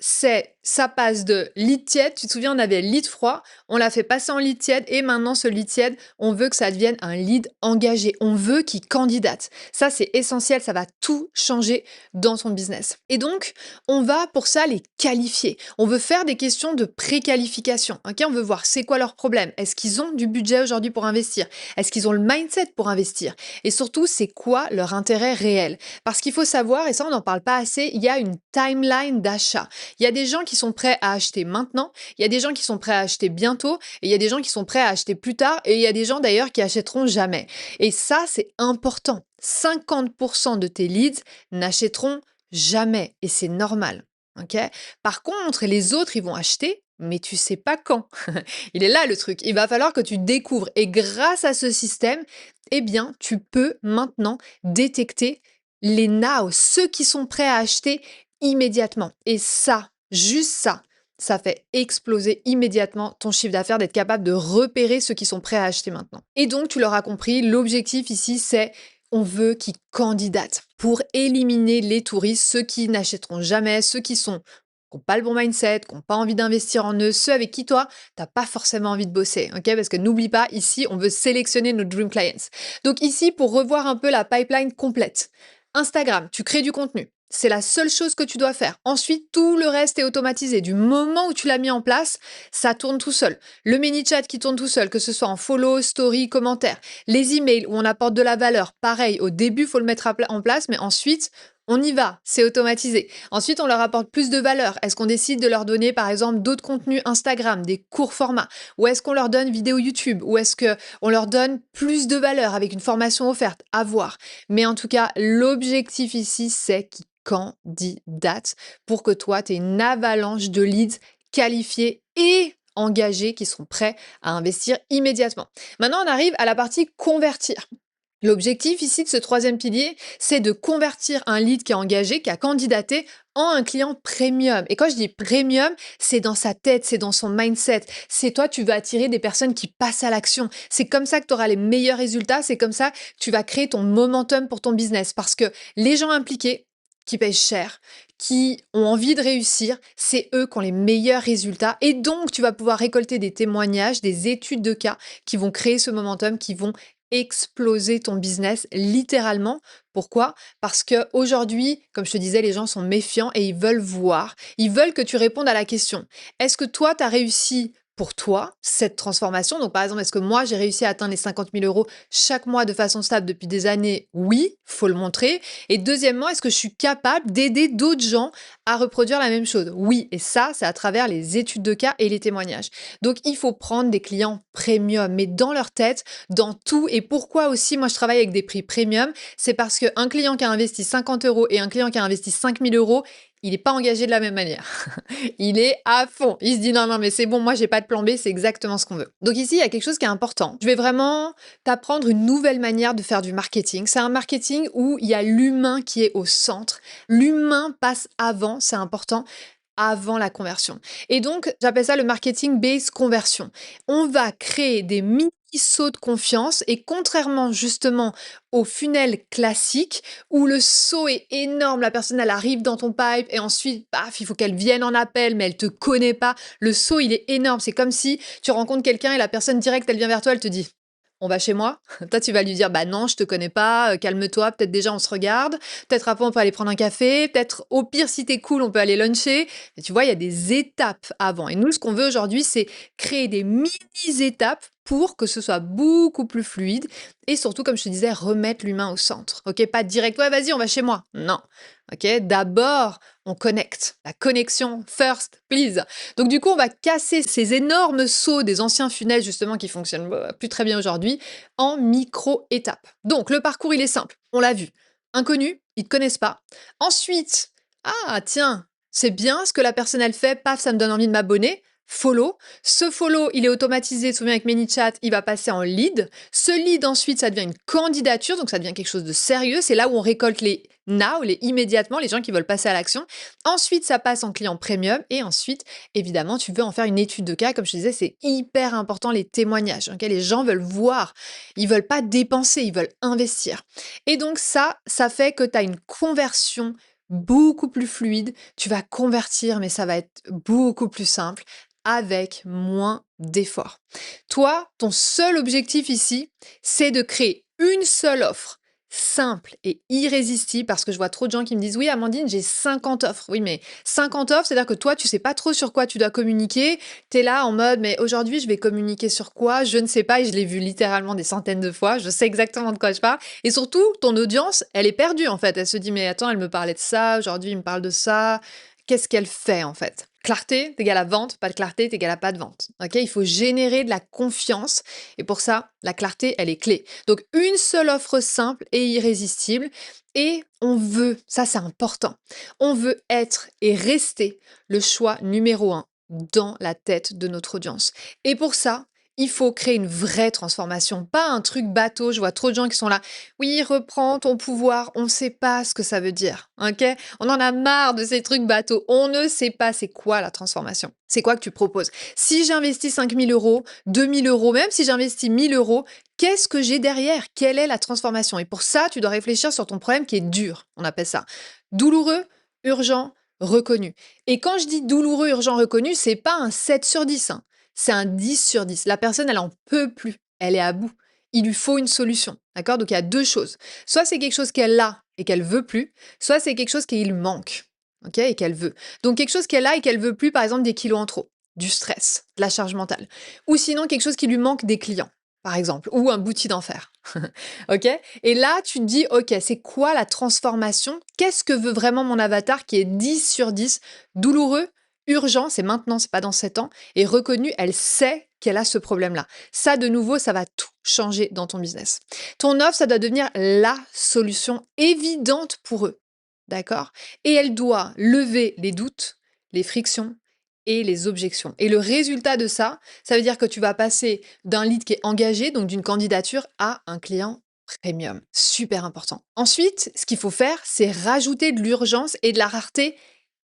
ça passe de lead tiède, tu te souviens, on avait lead froid, on l'a fait passer en lead tiède et maintenant ce lead tiède, on veut que ça devienne un lead engagé, on veut qu'il candidate. Ça, c'est essentiel, ça va tout changer dans ton business. Et donc, on va pour ça les qualifier. On veut faire des questions de préqualification. Ok, on veut voir c'est quoi leur problème. Est-ce qu'ils ont du budget aujourd'hui pour investir? Est-ce qu'ils ont le mindset pour investir? Et surtout, c'est quoi leur intérêt réel? Parce qu'il faut savoir, et ça on n'en parle pas assez, il y a une timeline d'achat. Il y a des gens qui sont prêts à acheter maintenant, il y a des gens qui sont prêts à acheter bientôt, et il y a des gens qui sont prêts à acheter plus tard, et il y a des gens d'ailleurs qui achèteront jamais. Et ça, c'est important. 50% de tes leads n'achèteront jamais, et c'est normal. Okay. Par contre, les autres, ils vont acheter, mais tu sais pas quand. Il est là le truc. Il va falloir que tu découvres. Et grâce à ce système, eh bien, tu peux maintenant détecter les now, ceux qui sont prêts à acheter immédiatement. Et ça, juste ça fait exploser immédiatement ton chiffre d'affaires, d'être capable de repérer ceux qui sont prêts à acheter maintenant. Et donc, tu l'auras compris, l'objectif ici, c'est on veut qu'ils candidatent pour éliminer les touristes, ceux qui n'achèteront jamais, ceux qui n'ont pas le bon mindset, qui n'ont pas envie d'investir en eux, ceux avec qui toi, tu n'as pas forcément envie de bosser. Ok, parce que n'oublie pas, ici, on veut sélectionner nos dream clients. Donc ici, pour revoir un peu la pipeline complète, Instagram, tu crées du contenu. C'est la seule chose que tu dois faire. Ensuite, tout le reste est automatisé. Du moment où tu l'as mis en place, ça tourne tout seul. Le mini-chat qui tourne tout seul, que ce soit en follow, story, commentaire. Les emails où on apporte de la valeur, pareil, au début, il faut le mettre en place, mais ensuite, on y va, c'est automatisé. Ensuite, on leur apporte plus de valeur. Est-ce qu'on décide de leur donner, par exemple, d'autres contenus Instagram, des courts formats? Ou est-ce qu'on leur donne vidéo YouTube? Ou est-ce qu'on leur donne plus de valeur avec une formation offerte? À voir. Mais en tout cas, l'objectif ici, c'est qu'ils candidatent pour que toi, tu aies une avalanche de leads qualifiés et engagés, qui sont prêts à investir immédiatement. Maintenant, on arrive à la partie convertir. L'objectif ici de ce troisième pilier, c'est de convertir un lead qui est engagé, qui a candidaté, en un client premium. Et quand je dis premium, c'est dans sa tête, c'est dans son mindset. C'est toi, tu vas attirer des personnes qui passent à l'action. C'est comme ça que tu auras les meilleurs résultats. C'est comme ça que tu vas créer ton momentum pour ton business. Parce que les gens impliqués, qui payent cher, qui ont envie de réussir, c'est eux qui ont les meilleurs résultats. Et donc, tu vas pouvoir récolter des témoignages, des études de cas qui vont créer ce momentum, qui vont exploser ton business littéralement. Pourquoi? Parce que aujourd'hui, comme je te disais, les gens sont méfiants et ils veulent voir, ils veulent que tu répondes à la question. Est-ce que toi, tu as réussi pour toi cette transformation? Donc par exemple, est-ce que moi, j'ai réussi à atteindre les 50 000 euros chaque mois de façon stable depuis des années? Oui, faut le montrer. Et deuxièmement, est-ce que je suis capable d'aider d'autres gens à reproduire la même chose? Oui, et ça, c'est à travers les études de cas et les témoignages. Donc il faut prendre des clients premium, mais dans leur tête, dans tout. Et pourquoi aussi, moi, je travaille avec des prix premium? C'est parce qu'un client qui a investi 50 euros et un client qui a investi 5 000 euros, il n'est pas engagé de la même manière. Il est à fond. Il se dit non, non, mais c'est bon, moi, j'ai pas de plan B, c'est exactement ce qu'on veut. Donc ici, il y a quelque chose qui est important. Je vais vraiment t'apprendre une nouvelle manière de faire du marketing. C'est un marketing où il y a l'humain qui est au centre. L'humain passe avant, c'est important, avant la conversion. Et donc, j'appelle ça le marketing based conversion. On va créer des mini-sauts de confiance et contrairement justement au funnel classique où le saut est énorme, la personne elle arrive dans ton pipe et ensuite, paf, il faut qu'elle vienne en appel mais elle te connaît pas. Le saut, il est énorme. C'est comme si tu rencontres quelqu'un et la personne directe, elle vient vers toi, elle te dit on va chez moi. Toi, tu vas lui dire, bah non, je te connais pas, calme-toi, peut-être déjà on se regarde, peut-être après on peut aller prendre un café, peut-être au pire si t'es cool, on peut aller luncher. Et tu vois, il y a des étapes avant. Et nous, ce qu'on veut aujourd'hui, c'est créer des mini-étapes pour que ce soit beaucoup plus fluide et surtout, comme je te disais, remettre l'humain au centre. Ok, pas direct, ouais, vas-y, on va chez moi. Non. Ok, d'abord, on connecte. La connexion first, please. Donc du coup, on va casser ces énormes sauts des anciens funnels justement qui fonctionnent plus très bien aujourd'hui en micro-étapes. Donc le parcours, il est simple. On l'a vu. Inconnu, ils te connaissent pas. Ensuite, ah tiens, c'est bien ce que la personne elle fait. Paf, ça me donne envie de m'abonner. Follow. Ce follow, il est automatisé, souviens avec ManyChat, il va passer en lead. Ce lead, ensuite, ça devient une candidature, donc ça devient quelque chose de sérieux. C'est là où on récolte les now, les immédiatement, les gens qui veulent passer à l'action. Ensuite, ça passe en client premium. Et ensuite, évidemment, tu veux en faire une étude de cas. Comme je te disais, c'est hyper important, les témoignages. Okay, les gens veulent voir. Ils veulent pas dépenser, ils veulent investir. Et donc ça fait que tu as une conversion beaucoup plus fluide. Tu vas convertir, mais ça va être beaucoup plus simple avec moins d'efforts. Toi, ton seul objectif ici, c'est de créer une seule offre simple et irrésistible parce que je vois trop de gens qui me disent oui Amandine j'ai 50 offres. Oui mais 50 offres, c'est-à-dire que toi tu sais pas trop sur quoi tu dois communiquer, tu es là en mode mais aujourd'hui je vais communiquer sur quoi, je ne sais pas et je l'ai vu littéralement des centaines de fois, je sais exactement de quoi je parle et surtout ton audience elle est perdue en fait, elle se dit mais attends elle me parlait de ça, aujourd'hui il me parle de ça, qu'est-ce qu'elle fait en fait? Clarté est égal à vente, pas de clarté est égal à pas de vente. Ok, il faut générer de la confiance et pour ça, la clarté, elle est clé. Donc une seule offre simple et irrésistible et on veut, ça c'est important, on veut être et rester le choix numéro un dans la tête de notre audience. Et pour ça, il faut créer une vraie transformation, pas un truc bateau. Je vois trop de gens qui sont là. Oui, reprends ton pouvoir. On ne sait pas ce que ça veut dire. Ok? On en a marre de ces trucs bateaux. On ne sait pas c'est quoi la transformation. C'est quoi que tu proposes? Si j'investis 5 000 euros, 2 000 euros, même si j'investis 1 000 euros, qu'est-ce que j'ai derrière? Quelle est la transformation? Et pour ça, tu dois réfléchir sur ton problème qui est dur. On appelle ça douloureux, urgent, reconnu. Et quand je dis douloureux, urgent, reconnu, c'est pas un 7 sur 10. Hein. C'est un 10 sur 10. La personne, elle en peut plus. Elle est à bout. Il lui faut une solution. D'accord? Donc, il y a deux choses. Soit c'est quelque chose qu'elle a et qu'elle veut plus, soit c'est quelque chose qui lui manque. Ok? Et qu'elle veut. Donc, quelque chose qu'elle a et qu'elle veut plus, par exemple, des kilos en trop, du stress, de la charge mentale. Ou sinon, quelque chose qui lui manque des clients, par exemple, ou un bouti d'enfer. Ok? Et là, tu te dis, ok, c'est quoi la transformation? Qu'est-ce que veut vraiment mon avatar qui est 10 sur 10, douloureux, urgent, c'est maintenant, c'est pas dans 7 ans, et reconnu, elle sait qu'elle a ce problème-là. Ça, de nouveau, ça va tout changer dans ton business. Ton offre, ça doit devenir la solution évidente pour eux. D'accord? Et elle doit lever les doutes, les frictions et les objections. Et le résultat de ça, ça veut dire que tu vas passer d'un lead qui est engagé, donc d'une candidature, à un client premium. Super important. Ensuite, ce qu'il faut faire, c'est rajouter de l'urgence et de la rareté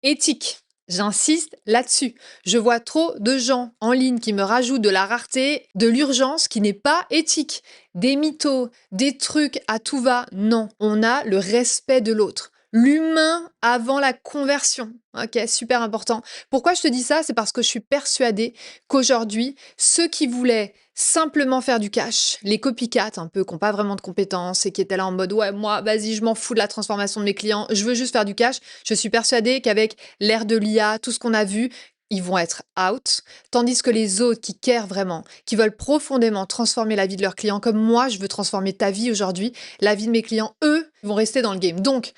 éthique. J'insiste là-dessus. Je vois trop de gens en ligne qui me rajoutent de la rareté, de l'urgence qui n'est pas éthique. Des mythos, des trucs à tout va. Non, on a le respect de l'autre. L'humain avant la conversion. Ok, super important. Pourquoi je te dis ça? C'est parce que je suis persuadée qu'aujourd'hui, ceux qui voulaient simplement faire du cash, les copycats un peu, qui n'ont pas vraiment de compétences et qui étaient là en mode ouais, moi, vas-y, je m'en fous de la transformation de mes clients, je veux juste faire du cash. Je suis persuadée qu'avec l'ère de l'IA, tout ce qu'on a vu, ils vont être out, tandis que les autres qui carent vraiment, qui veulent profondément transformer la vie de leurs clients, comme moi, je veux transformer ta vie aujourd'hui, la vie de mes clients, eux, vont rester dans le game. Donc,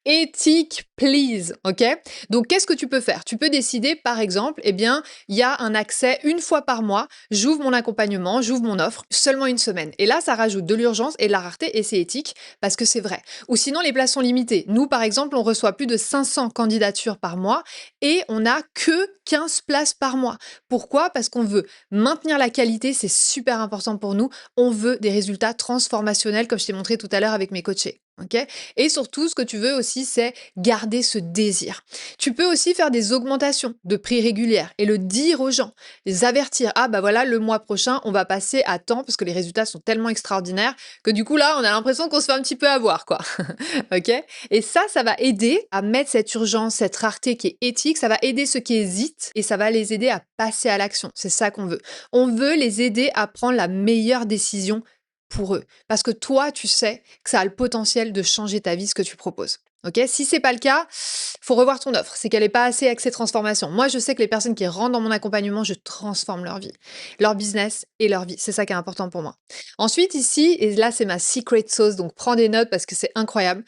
éthique, please, ok? Donc, qu'est-ce que tu peux faire? Tu peux décider, par exemple, eh bien, il y a un accès une fois par mois, j'ouvre mon accompagnement, j'ouvre mon offre, seulement une semaine. Et là, ça rajoute de l'urgence et de la rareté, et c'est éthique, parce que c'est vrai. Ou sinon, les places sont limitées. Nous, par exemple, on reçoit plus de 500 candidatures par mois, et on n'a que 15 places par mois. Pourquoi? Parce qu'on veut maintenir la qualité, c'est super important pour nous. On veut des résultats transformationnels, comme je t'ai montré tout à l'heure avec mes coachés. Okay, et surtout, ce que tu veux aussi, c'est garder ce désir. Tu peux aussi faire des augmentations de prix régulières et le dire aux gens, les avertir. Ah bah voilà, le mois prochain, on va passer à temps parce que les résultats sont tellement extraordinaires que du coup là, on a l'impression qu'on se fait un petit peu avoir, quoi. Ok? Et ça va aider à mettre cette urgence, cette rareté qui est éthique. Ça va aider ceux qui hésitent et ça va les aider à passer à l'action. C'est ça qu'on veut. On veut les aider à prendre la meilleure décision pour eux. Parce que toi, tu sais que ça a le potentiel de changer ta vie, ce que tu proposes. Ok? Si c'est pas le cas, faut revoir ton offre. C'est qu'elle n'est pas assez axée transformation. Moi, je sais que les personnes qui rentrent dans mon accompagnement, je transforme leur vie, leur business et leur vie. C'est ça qui est important pour moi. Ensuite, ici, et là, c'est ma secret sauce, donc prends des notes parce que c'est incroyable.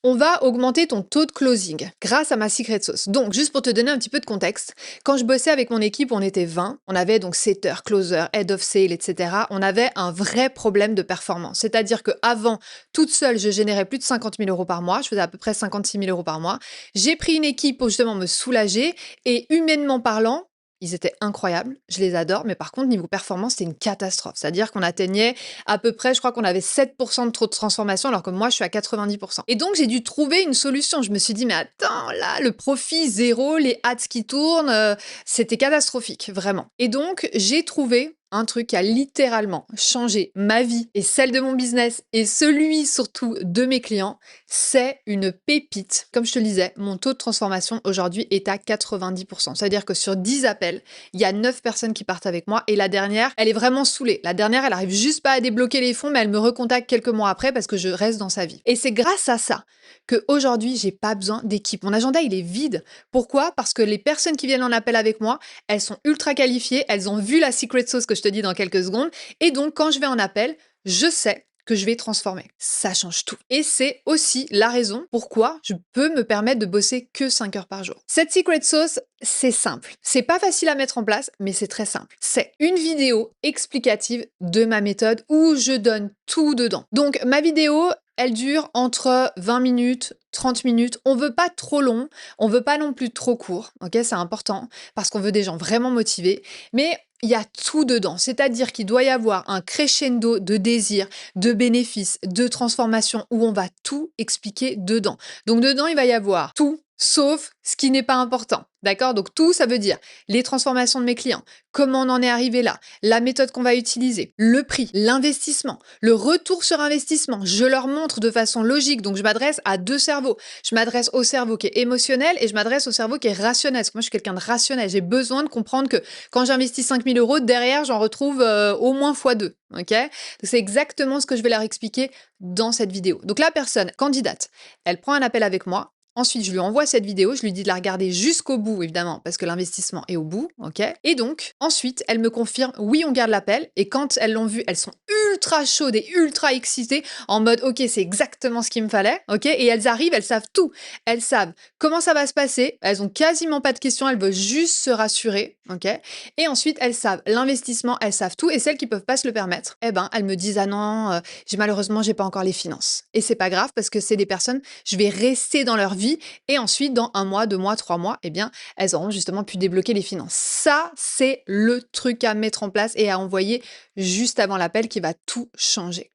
On va augmenter ton taux de closing grâce à ma secret sauce. Donc, juste pour te donner un petit peu de contexte, quand je bossais avec mon équipe, on était 20, on avait donc setter, closer, head of sale, etc. On avait un vrai problème de performance. C'est-à-dire qu'avant, toute seule, je générais plus de 50 000 euros par mois, je faisais à peu près 56 000 euros par mois. J'ai pris une équipe pour justement me soulager et humainement parlant, ils étaient incroyables, je les adore, mais par contre, niveau performance, c'était une catastrophe. C'est-à-dire qu'on atteignait à peu près, je crois qu'on avait 7% de trop de transformation, alors que moi, je suis à 90%. Et donc, j'ai dû trouver une solution. Je me suis dit, mais attends, là, le profit zéro, les ads qui tournent, c'était catastrophique, vraiment. Et donc, j'ai trouvé un truc qui a littéralement changé ma vie et celle de mon business et celui surtout de mes clients, c'est une pépite. Comme je te le disais, mon taux de transformation aujourd'hui est à 90%. C'est-à-dire que sur 10 appels, il y a 9 personnes qui partent avec moi et la dernière, elle est vraiment saoulée. La dernière, elle arrive juste pas à débloquer les fonds, mais elle me recontacte quelques mois après parce que je reste dans sa vie. Et c'est grâce à ça que aujourd'hui, j'ai pas besoin d'équipe. Mon agenda, il est vide. Pourquoi? Parce que les personnes qui viennent en appel avec moi, elles sont ultra qualifiées, elles ont vu la secret sauce que je te dis dans quelques secondes. Et donc, quand je vais en appel, je sais que je vais transformer. Ça change tout. Et c'est aussi la raison pourquoi je peux me permettre de bosser que 5 heures par jour. Cette secret sauce, c'est simple. C'est pas facile à mettre en place, mais c'est très simple. C'est une vidéo explicative de ma méthode où je donne tout dedans. Donc, ma vidéo, elle dure entre 20 minutes, 30 minutes. On veut pas trop long, on veut pas non plus trop court. Ok, c'est important parce qu'on veut des gens vraiment motivés. Mais il y a tout dedans. C'est-à-dire qu'il doit y avoir un crescendo de désir, de bénéfices, de transformation où on va tout expliquer dedans. Donc dedans, il va y avoir tout sauf ce qui n'est pas important. D'accord? Donc tout, ça veut dire les transformations de mes clients, comment on en est arrivé là, la méthode qu'on va utiliser, le prix, l'investissement, le retour sur investissement. Je leur montre de façon logique. Donc je m'adresse à deux cerveaux. Je m'adresse au cerveau qui est émotionnel et je m'adresse au cerveau qui est rationnel. Parce que moi, je suis quelqu'un de rationnel. J'ai besoin de comprendre que quand j'investis 5 000 euros, derrière, j'en retrouve au moins x2. Ok? Donc c'est exactement ce que je vais leur expliquer dans cette vidéo. Donc la personne candidate, elle prend un appel avec moi. Ensuite, je lui envoie cette vidéo, je lui dis de la regarder jusqu'au bout, évidemment, parce que l'investissement est au bout, ok? Et donc, ensuite, elle me confirme, oui, on garde l'appel. Et quand elles l'ont vu, elles sont ultra chaudes et ultra excitées, en mode, ok, c'est exactement ce qu'il me fallait, ok? Et elles arrivent, elles savent tout. Elles savent comment ça va se passer, elles ont quasiment pas de questions, elles veulent juste se rassurer, ok? Et ensuite, elles savent l'investissement, elles savent tout. Et celles qui peuvent pas se le permettre, eh ben, elles me disent, ah non, malheureusement, j'ai pas encore les finances. Et c'est pas grave, parce que c'est des personnes, je vais rester dans leur vie vie et ensuite, dans 1 mois, 2 mois, 3 mois, eh bien, elles auront justement pu débloquer les finances. Ça, c'est le truc à mettre en place et à envoyer juste avant l'appel qui va tout changer.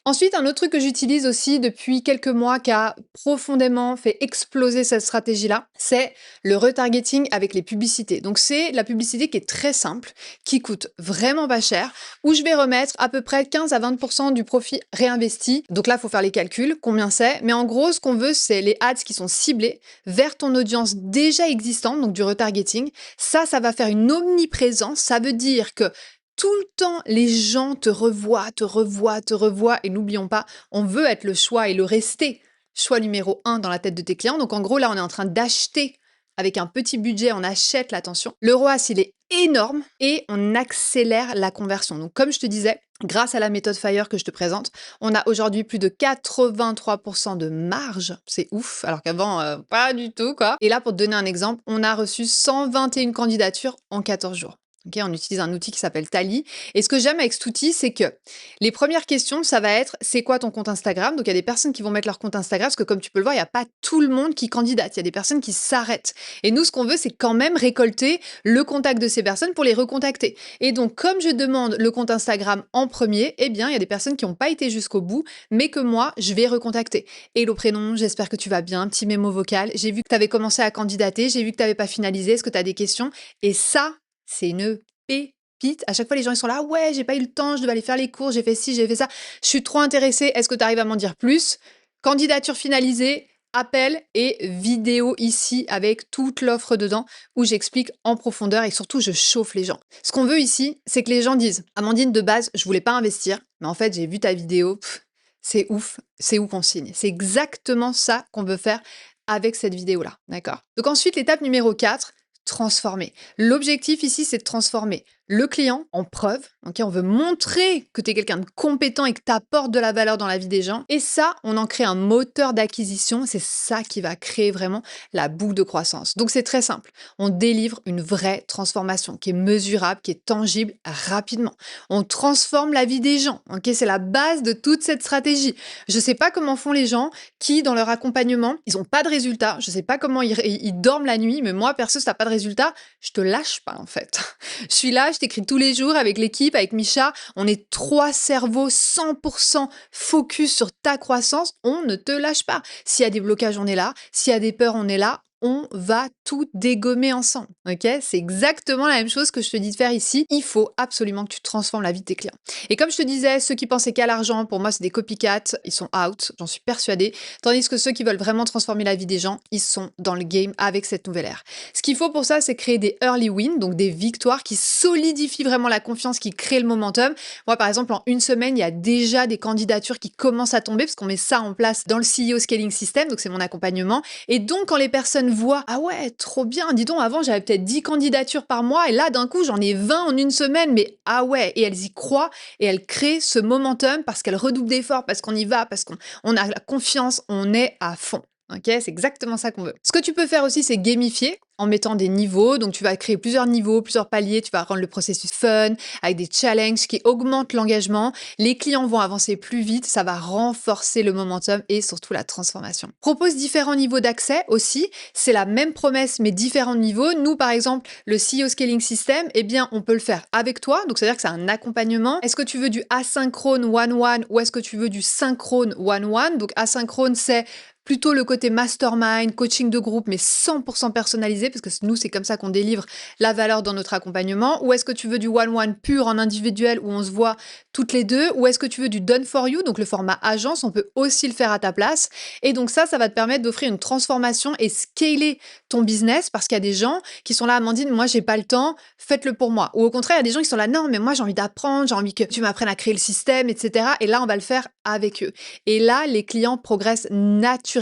Ensuite, un autre truc que j'utilise aussi depuis quelques mois qui a profondément fait exploser cette stratégie-là, c'est le retargeting avec les publicités. Donc, c'est la publicité qui est très simple, qui coûte vraiment pas cher, où je vais remettre à peu près 15 à 20% du profit réinvesti. Donc là, il faut faire les calculs, combien c'est. Mais en gros, ce qu'on veut, c'est les ads qui sont ciblés vers ton audience déjà existante, donc du retargeting. Ça va faire une omniprésence. Ça veut dire que tout le temps, les gens te revoient, te revoient, te revoient. Et n'oublions pas, on veut être le choix et le rester choix numéro 1 dans la tête de tes clients. Donc en gros, là, on est en train d'acheter avec un petit budget, on achète l'attention. Le ROAS, il est énorme et on accélère la conversion. Donc comme je te disais, grâce à la méthode FIRE que je te présente, on a aujourd'hui plus de 83% de marge. C'est ouf, alors qu'avant, pas du tout, quoi. Et là, pour te donner un exemple, on a reçu 121 candidatures en 14 jours. Okay, on utilise un outil qui s'appelle Tally. Et ce que j'aime avec cet outil, c'est que les premières questions, ça va être c'est quoi ton compte Instagram? Donc il y a des personnes qui vont mettre leur compte Instagram parce que comme tu peux le voir, il n'y a pas tout le monde qui candidate. Il y a des personnes qui s'arrêtent. Et nous, ce qu'on veut, c'est quand même récolter le contact de ces personnes pour les recontacter. Et donc, comme je demande le compte Instagram en premier, eh bien, il y a des personnes qui n'ont pas été jusqu'au bout, mais que moi, je vais recontacter. Hello prénom, j'espère que tu vas bien, petit mémo vocal. J'ai vu que tu avais commencé à candidater, j'ai vu que tu n'avais pas finalisé, est-ce que tu as des questions? Et ça, c'est une pépite. À chaque fois, les gens ils sont là, ouais, j'ai pas eu le temps, je devais aller faire les cours, j'ai fait ci, j'ai fait ça. Je suis trop intéressée. Est-ce que tu arrives à m'en dire plus? Candidature finalisée, appel et vidéo ici avec toute l'offre dedans où j'explique en profondeur et surtout je chauffe les gens. Ce qu'on veut ici, c'est que les gens disent, Amandine, de base, je voulais pas investir, mais en fait, j'ai vu ta vidéo, c'est ouf, c'est où qu'on signe. C'est exactement ça qu'on veut faire avec cette vidéo-là, d'accord? Donc ensuite, l'étape numéro 4, transformer. L'objectif ici, c'est de transformer le client en preuve. Okay, on veut montrer que tu es quelqu'un de compétent et que tu apportes de la valeur dans la vie des gens. Et ça, on en crée un moteur d'acquisition. C'est ça qui va créer vraiment la boucle de croissance. Donc, c'est très simple. On délivre une vraie transformation qui est mesurable, qui est tangible rapidement. On transforme la vie des gens. Okay, c'est la base de toute cette stratégie. Je ne sais pas comment font les gens qui, dans leur accompagnement, ils n'ont pas de résultats. Je ne sais pas comment ils dorment la nuit, mais moi, perso, si tu n'as pas de résultats, je te lâche pas, en fait. Je suis là, je t'écris tous les jours avec l'équipe, avec Micha. On est 3 cerveaux 100% focus sur ta croissance. On ne te lâche pas. S'il y a des blocages, on est là. S'il y a des peurs, on est là. On va tout dégommer ensemble. Ok? C'est exactement la même chose que je te dis de faire ici. Il faut absolument que tu transformes la vie de tes clients. Et comme je te disais, ceux qui pensaient qu'à l'argent, pour moi, c'est des copycats. Ils sont out, j'en suis persuadée. Tandis que ceux qui veulent vraiment transformer la vie des gens, ils sont dans le game avec cette nouvelle ère. Ce qu'il faut pour ça, c'est créer des early wins, donc des victoires qui solidifient vraiment la confiance, qui créent le momentum. Moi, par exemple, en une semaine, il y a déjà des candidatures qui commencent à tomber parce qu'on met ça en place dans le CEO Scaling System, donc c'est mon accompagnement. Et donc, quand les personnes voient, ah ouais, trop bien, dis donc, avant, j'avais peut-être 10 candidatures par mois et là, d'un coup, j'en ai 20 en une semaine, mais ah ouais, et elles y croient et elles créent ce momentum parce qu'elles redoublent d'efforts, parce qu'on y va, parce qu'on a la confiance, on est à fond. Ok, c'est exactement ça qu'on veut. Ce que tu peux faire aussi, c'est gamifier en mettant des niveaux. Donc, tu vas créer plusieurs niveaux, plusieurs paliers. Tu vas rendre le processus fun avec des challenges qui augmentent l'engagement. Les clients vont avancer plus vite. Ça va renforcer le momentum et surtout la transformation. Propose différents niveaux d'accès aussi. C'est la même promesse, mais différents niveaux. Nous, par exemple, le CEO Scaling System, eh bien, on peut le faire avec toi. Donc, c'est-à-dire que c'est un accompagnement. Est-ce que tu veux du asynchrone one-one ou est-ce que tu veux du synchrone one-one? Donc, asynchrone, c'est plutôt le côté mastermind, coaching de groupe, mais 100% personnalisé, parce que nous, c'est comme ça qu'on délivre la valeur dans notre accompagnement. Ou est-ce que tu veux du one-one pur en individuel où on se voit toutes les deux? Ou est-ce que tu veux du done for you, donc le format agence, on peut aussi le faire à ta place. Et donc ça va te permettre d'offrir une transformation et scaler ton business, parce qu'il y a des gens qui sont là, Amandine, moi, j'ai pas le temps, faites-le pour moi. Ou au contraire, il y a des gens qui sont là, non, mais moi, j'ai envie d'apprendre, j'ai envie que tu m'apprennes à créer le système, etc. Et là, on va le faire avec eux. Et là, les clients progressent naturellement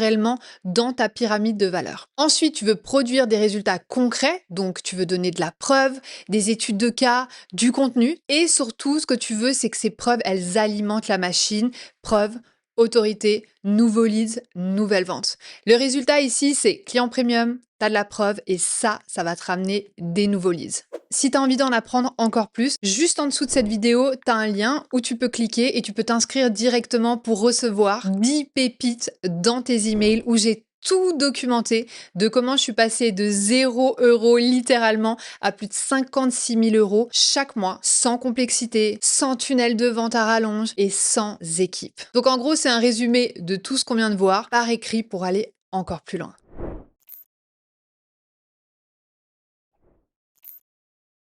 dans ta pyramide de valeur. Ensuite, tu veux produire des résultats concrets, donc tu veux donner de la preuve, des études de cas, du contenu, et surtout, ce que tu veux, c'est que ces preuves, elles alimentent la machine. Preuve, autorité, nouveaux leads, nouvelles ventes. Le résultat ici, c'est client premium, tu as de la preuve et ça va te ramener des nouveaux leads. Si tu as envie d'en apprendre encore plus, juste en dessous de cette vidéo, tu as un lien où tu peux cliquer et tu peux t'inscrire directement pour recevoir 10 pépites dans tes emails où j'ai tout documenté de comment je suis passée de 0 € littéralement à plus de 56 000 € chaque mois, sans complexité, sans tunnel de vente à rallonge et sans équipe. Donc en gros, c'est un résumé de tout ce qu'on vient de voir par écrit pour aller encore plus loin.